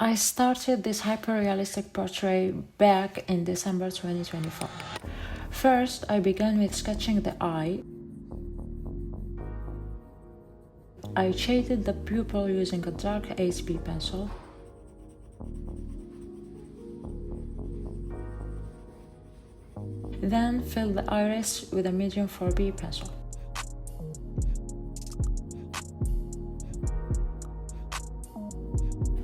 I started this hyperrealistic portrait back in December 2024. First, I began with sketching the eye. I shaded the pupil using a dark 8B pencil. Then filled the iris with a medium 4B pencil.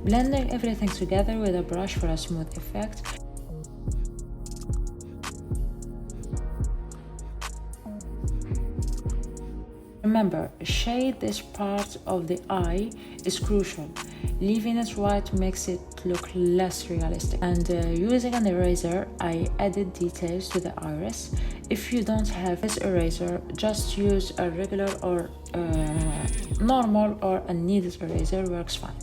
Blending everything together with a brush for a smooth effect. Remember, shade this part of the eye is crucial. Leaving it white makes it look less realistic. And using an eraser, I added details to the iris. If you don't have this eraser, just use a regular or normal or a kneaded eraser, works fine.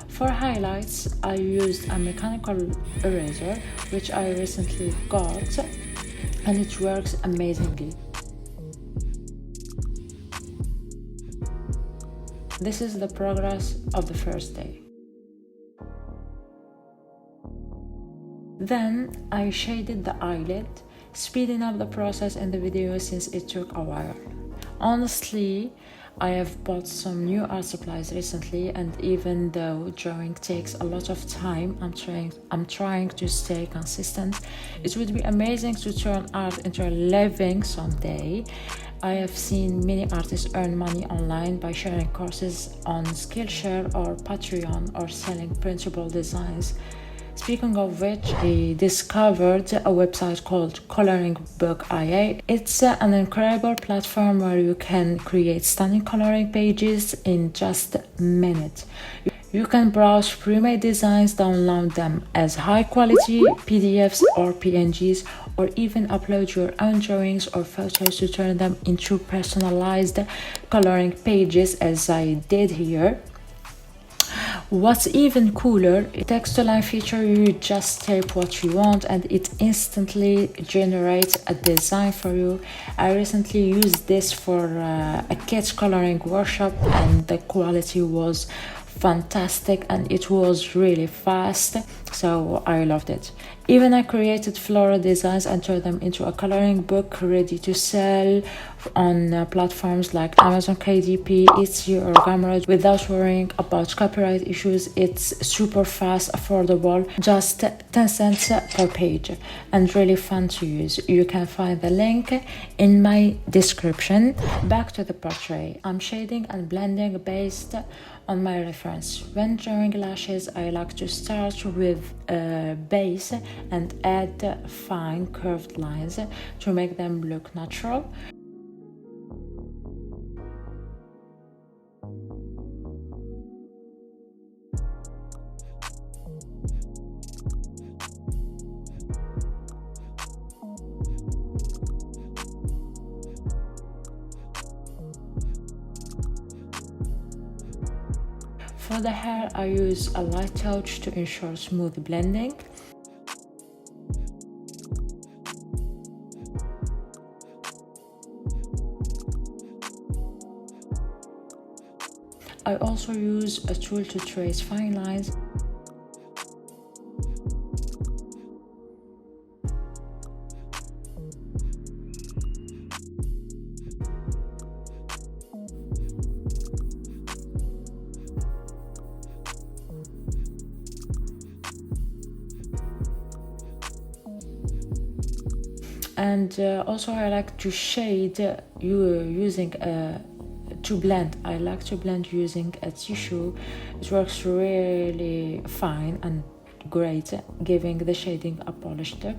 For highlights, I used a mechanical eraser, which I recently got, and it works amazingly. This is the progress of the first day. Then I shaded the eyelid, speeding up the process in the video since it took a while. Honestly, I have bought some new art supplies recently, and even though drawing takes a lot of time, I'm trying to stay consistent. It would be amazing to turn art into a living someday. I have seen many artists earn money online by sharing courses on Skillshare or Patreon or selling printable designs. Speaking of which, I discovered a website called coloringbook.ai. It's an incredible platform where you can create stunning coloring pages in just minutes. You can browse pre-made designs, download them as high-quality PDFs or PNGs, or even upload your own drawings or photos to turn them into personalized coloring pages, as I did here. What's even cooler, text-to-line feature, you just type what you want and it instantly generates a design for you. I recently used this for a kids coloring workshop and the quality was fantastic and it was really fast, so I loved it. Even I created floral designs and turned them into a coloring book ready to sell on platforms like Amazon KDP, Etsy or Gumroad without worrying about copyright issues. It's super fast, affordable, just 10 cents per page and really fun to use. You can find the link in my description. Back to the portrait. I'm shading and blending based on my reference. When drawing lashes, I like to start with a base and add fine curved lines to make them look natural. For the hair, I use a light touch to ensure smooth blending. I also use a tool to trace fine lines. And also I like to shade using to blend. I like to blend using a tissue. It works really fine and great, giving the shading a polished look.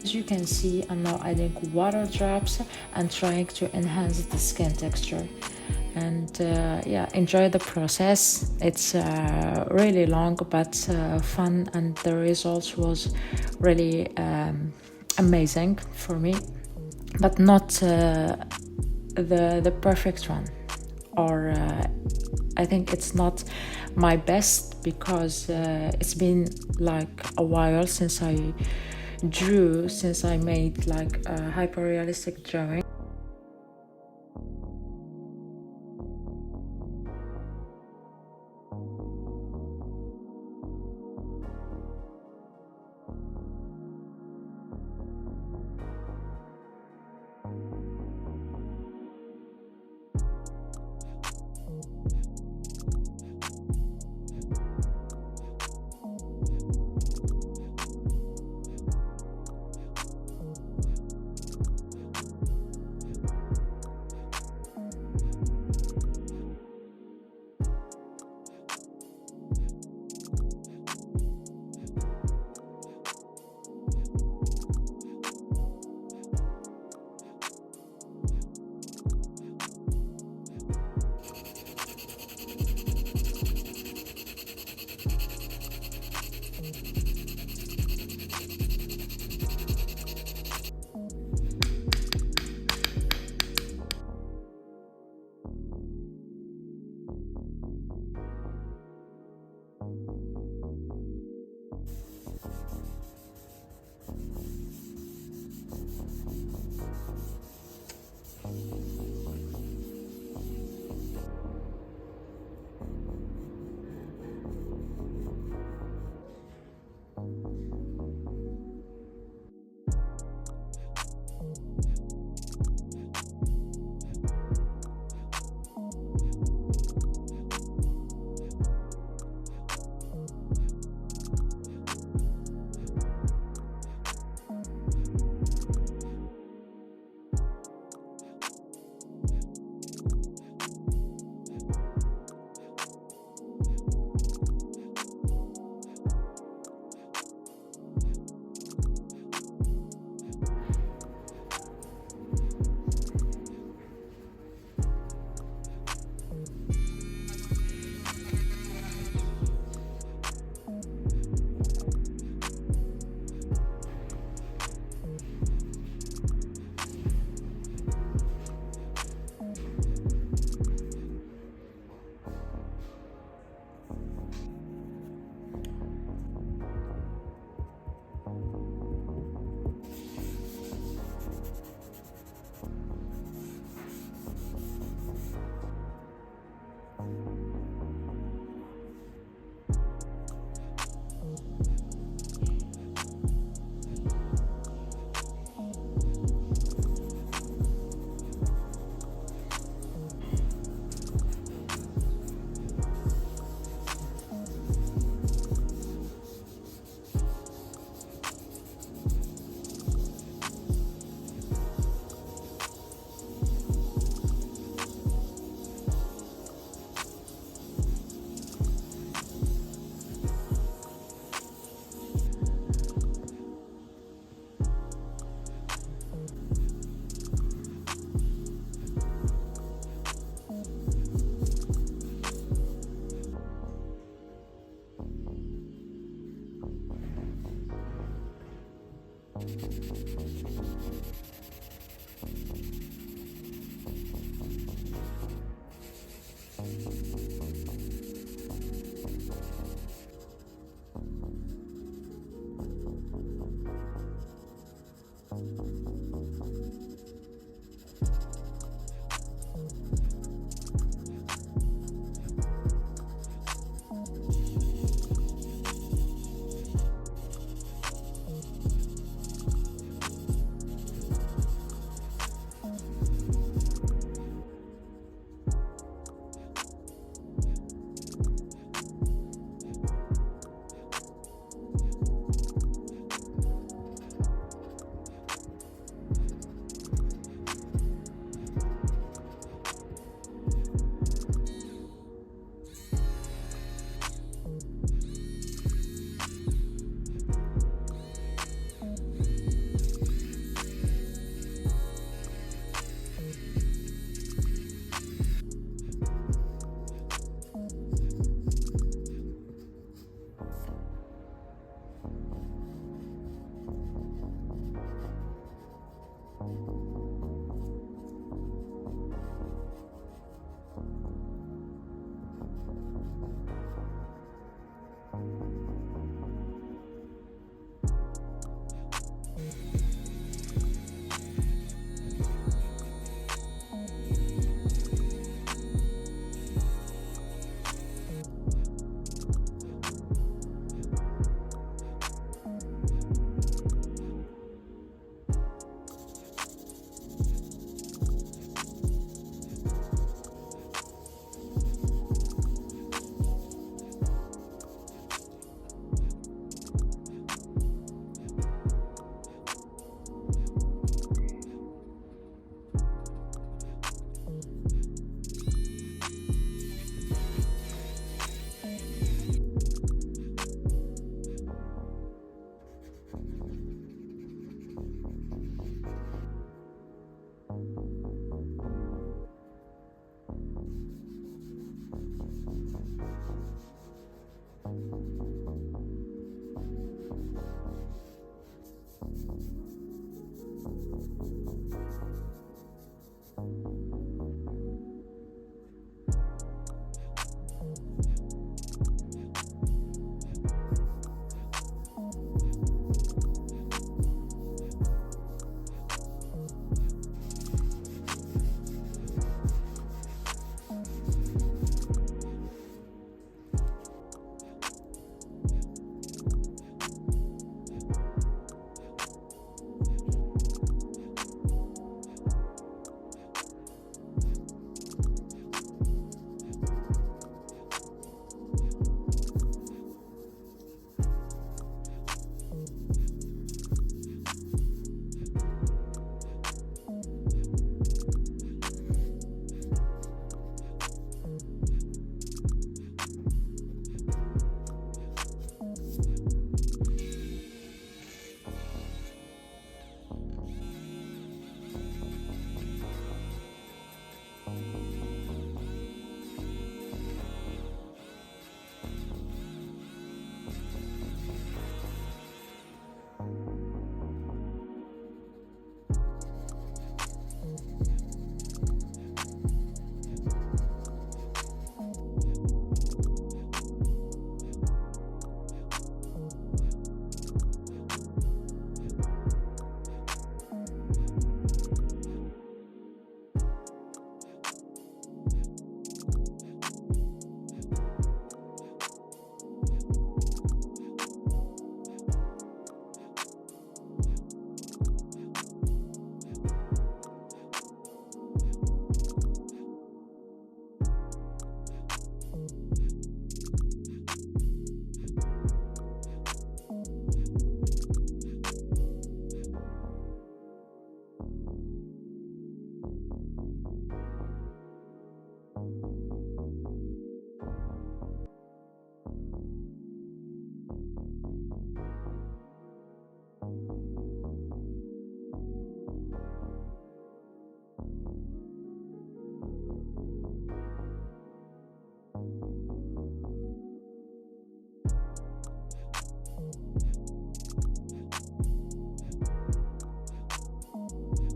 As you can see, I'm now adding water drops and trying to enhance the skin texture. And yeah, enjoy the process. It's really long but fun, and the results was really amazing for me, but not the perfect one, or I think it's not my best, because it's been like a while since I drew, since I made like a hyper-realistic drawing.